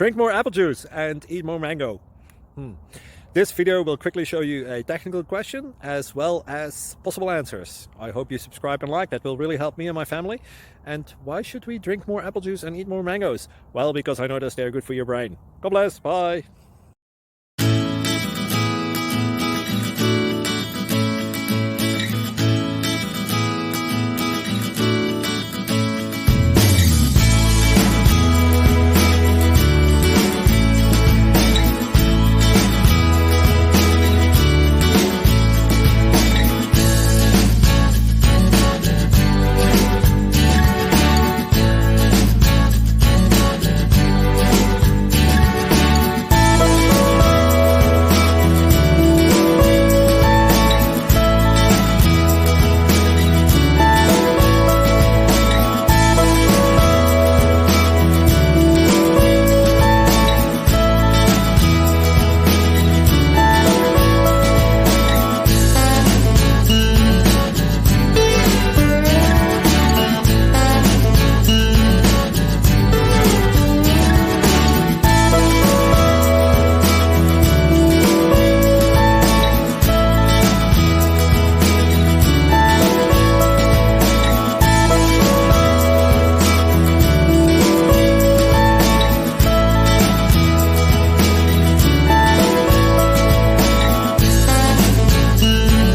Drink more apple juice and eat more mango. This video will quickly show you a technical question as well as possible answers. I hope you subscribe and like, that will really help me and my family. And why should we drink more apple juice and eat more mangoes? Well, because I noticed they're good for your brain. God bless, bye.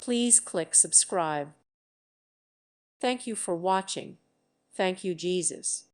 Please click subscribe. Thank you for watching. Thank you, Jesus.